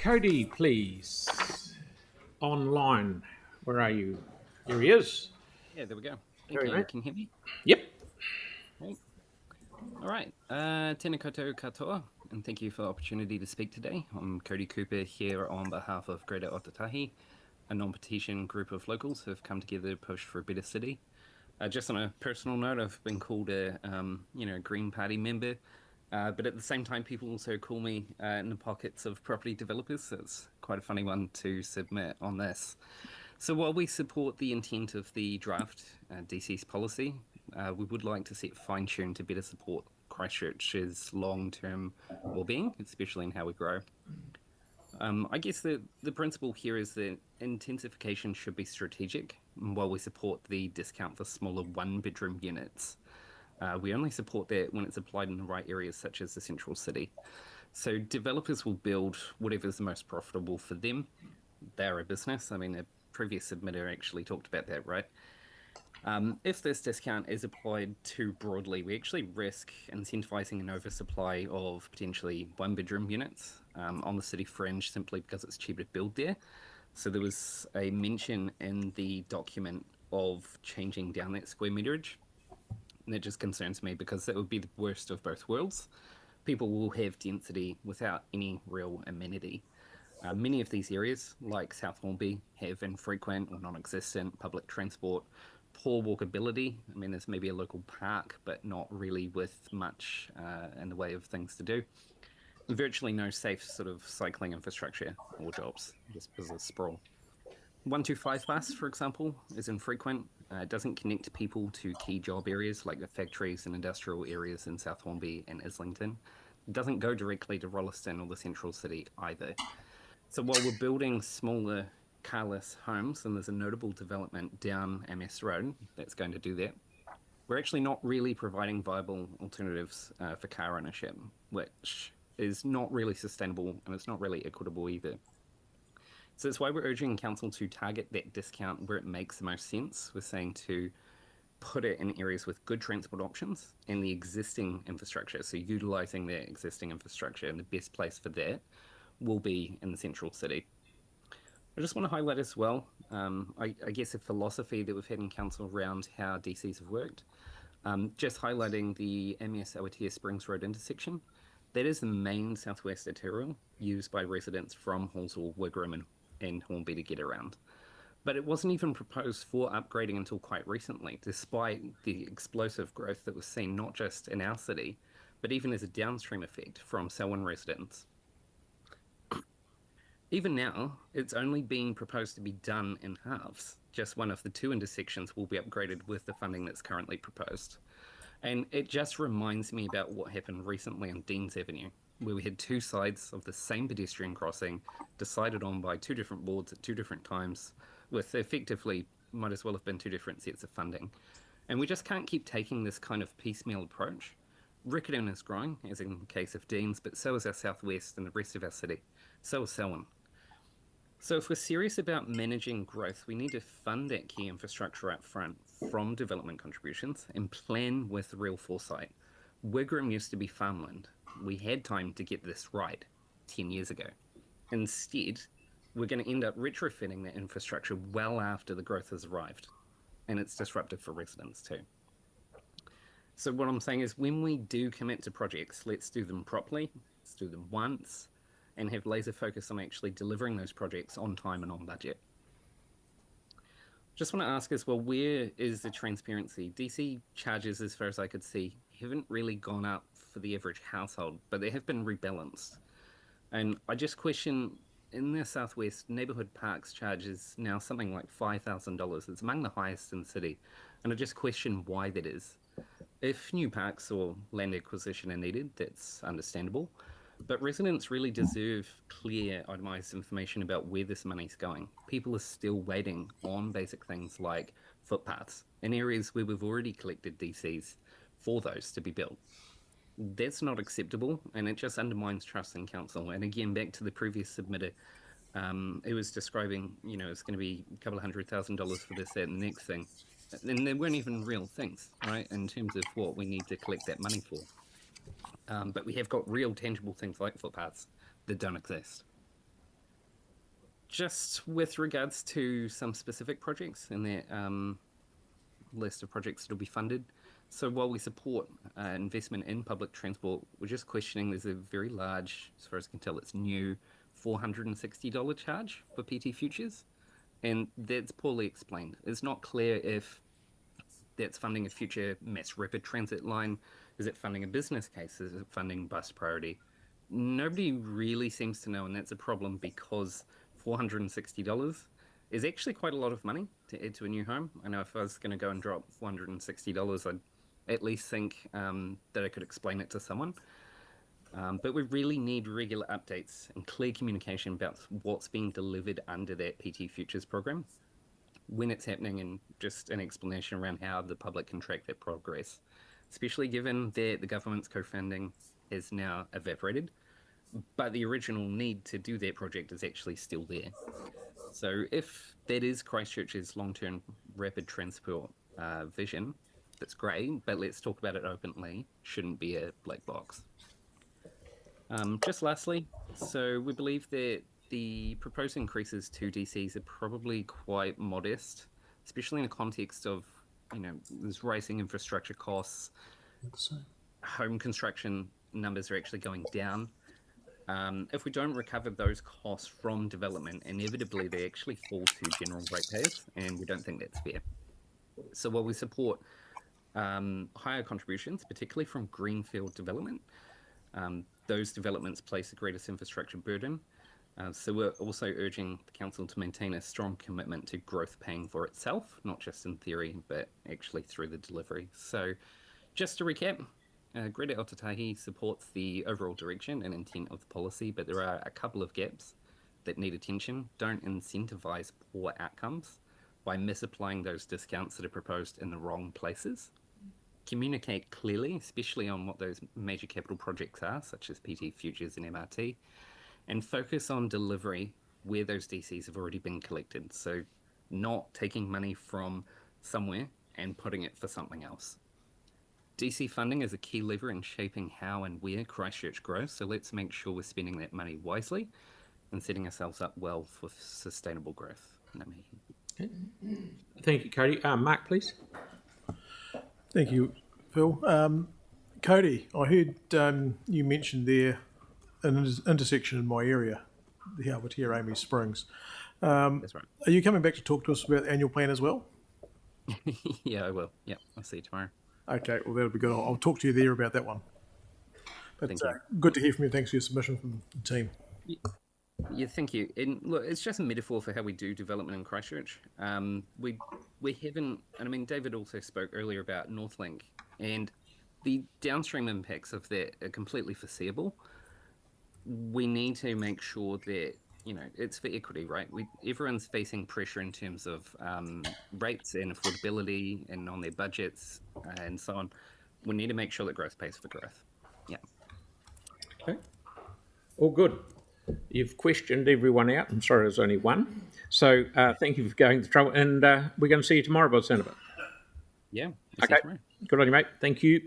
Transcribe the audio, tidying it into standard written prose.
Cody, please. Online. Where are you? Here he is. Yeah, there we go. Thank Very you. nice. Can you hear me? Yep. Great. All right. Tēnā koutou katoa, and thank you for the opportunity to speak today. I'm Cody Cooper here on behalf of Greater Tautahi, a non-petition group of locals who have come together to push for a better city. Just on a personal note, I've been called a Green Party member, but at the same time, people also call me in the pockets of property developers. So it's quite a funny one to submit on this. So while we support the intent of the draft DC's policy, we would like to see it fine-tuned to better support Christchurch's long-term well-being, especially in how we grow. I guess the principle here is that intensification should be strategic. While we support the discount for smaller one-bedroom units, we only support that when it's applied in the right areas, such as the central city. So developers will build whatever's the most profitable for them. They're a business. I mean, a previous submitter actually talked about that, right? If this discount is applied too broadly, we actually risk incentivizing an oversupply of potentially one-bedroom units on the city fringe simply because it's cheaper to build there. So there was a mention in the document of changing down that square meterage. And that just concerns me because that would be the worst of both worlds. People will have density without any real amenity. Many of these areas, like South Hornby, have infrequent or non-existent public transport, poor walkability. I mean, there's maybe a local park, but not really with much in the way of things to do. Virtually no safe sort of cycling infrastructure or jobs, just because of sprawl. 125 bus, for example, is infrequent. It doesn't connect people to key job areas like the factories and industrial areas in South Hornby and Islington. It doesn't go directly to Rolleston or the central city either. So while we're building smaller carless homes, and there's a notable development down MS Road that's going to do that, we're actually not really providing viable alternatives for car ownership, which is not really sustainable and it's not really equitable either. So that's why we're urging council to target that discount where it makes the most sense. We're saying to put it in areas with good transport options and the existing infrastructure. So utilizing that existing infrastructure, and the best place for that will be in the central city. I just want to highlight as well, I guess, a philosophy that we've had in council around how DCs have worked. Just highlighting the MS Awatea Springs Road intersection. That is the main southwest arterial used by residents from Hallsville, Wigram, and Hornby to get around. But it wasn't even proposed for upgrading until quite recently, despite the explosive growth that was seen not just in our city, but even as a downstream effect from Selwyn residents. Even now, it's only being proposed to be done in halves. Just one of the two intersections will be upgraded with the funding that's currently proposed. And it just reminds me about what happened recently on Deans Avenue, where we had two sides of the same pedestrian crossing decided on by two different boards at two different times, with effectively might as well have been two different sets of funding. And we just can't keep taking this kind of piecemeal approach. Riccarton is growing, as in the case of Deans, but so is our southwest and the rest of our city. So is Selwyn. So if we're serious about managing growth, we need to fund that key infrastructure up front from development contributions and plan with real foresight. Wigram used to be farmland. We had time to get this right 10 years ago. Instead, we're going to end up retrofitting that infrastructure well after the growth has arrived. And it's disruptive for residents too. So what I'm saying is when we do commit to projects, let's do them properly, let's do them once, and have laser focus on actually delivering those projects on time and on budget. Just want to ask as well, where is the transparency? DC charges, as far as I could see, haven't really gone up for the average household, but they have been rebalanced. And I just question, in the southwest, neighbourhood parks charges now something like $5,000. It's among the highest in the city. And I just question why that is. If new parks or land acquisition are needed, that's understandable. But residents really deserve clear, itemised information about where this money's going. People are still waiting on basic things like footpaths in areas where we've already collected DCs for those to be built. That's not acceptable, and it just undermines trust in council. And again, back to the previous submitter, it was describing, it's going to be a couple of $100,000 for this, that, and the next thing. And there weren't even real things, right, in terms of what we need to collect that money for. But we have got real tangible things like footpaths that don't exist. Just with regards to some specific projects in that list of projects that will be funded. So while we support investment in public transport, we're just questioning there's a very large, as far as I can tell, it's new $460 charge for PT Futures. And that's poorly explained. It's not clear if that's funding a future mass rapid transit line. Is it funding a business case? Is it funding bus priority? Nobody really seems to know, and that's a problem because $460 is actually quite a lot of money to add to a new home. I know if I was going to go and drop $460, I'd at least think that I could explain it to someone. But we really need regular updates and clear communication about what's being delivered under that PT Futures program, when it's happening, and just an explanation around how the public can track that progress, especially given that the government's co-funding is now evaporated, but the original need to do that project is actually still there. So if that is Christchurch's long-term rapid transport vision, that's great, but let's talk about it openly. Shouldn't be a black box. Just lastly, so we believe that the proposed increases to DCs are probably quite modest, especially in the context of, there's rising infrastructure costs. Home construction numbers are actually going down. If we don't recover those costs from development, inevitably they actually fall to general ratepayers, and we don't think that's fair. So while we support higher contributions, particularly from greenfield development, those developments place the greatest infrastructure burden. So we're also urging the council to maintain a strong commitment to growth paying for itself, not just in theory, but actually through the delivery. So just to recap, Greater Tautahi supports the overall direction and intent of the policy, but there are a couple of gaps that need attention. Don't incentivize poor outcomes by misapplying those discounts that are proposed in the wrong places. Communicate clearly, especially on what those major capital projects are, such as PT Futures and MRT, and focus on delivery where those DCs have already been collected. So not taking money from somewhere and putting it for something else. DC funding is a key lever in shaping how and where Christchurch grows, so let's make sure we're spending that money wisely and setting ourselves up well for sustainable growth. Okay. Thank you, Cody. Mark, please. Thank you, Phil. Cody, I heard you mentioned there an intersection in my area, the Halbertia Amy Springs. That's right. Are you coming back to talk to us about the annual plan as well? Yeah, I will. Yeah, I'll see you tomorrow. Okay, well, that'll be good. I'll talk to you there about that one. But Thank you. good to hear from you. Thanks for your submission from the team. Yeah, thank you. And look, it's just a metaphor for how we do development in Christchurch. We haven't, and I mean, David also spoke earlier about Northlink, and the downstream impacts of that are completely foreseeable. We need to make sure that, it's for equity, right? Everyone's facing pressure in terms of rates and affordability and on their budgets and so on. We need to make sure that growth pays for growth. Yeah. Okay. All good. You've questioned everyone out. I'm sorry there's only one. So thank you for going the trouble. And we're going to see you tomorrow by the sound of it. Yeah. Okay. Good on you, mate. Thank you.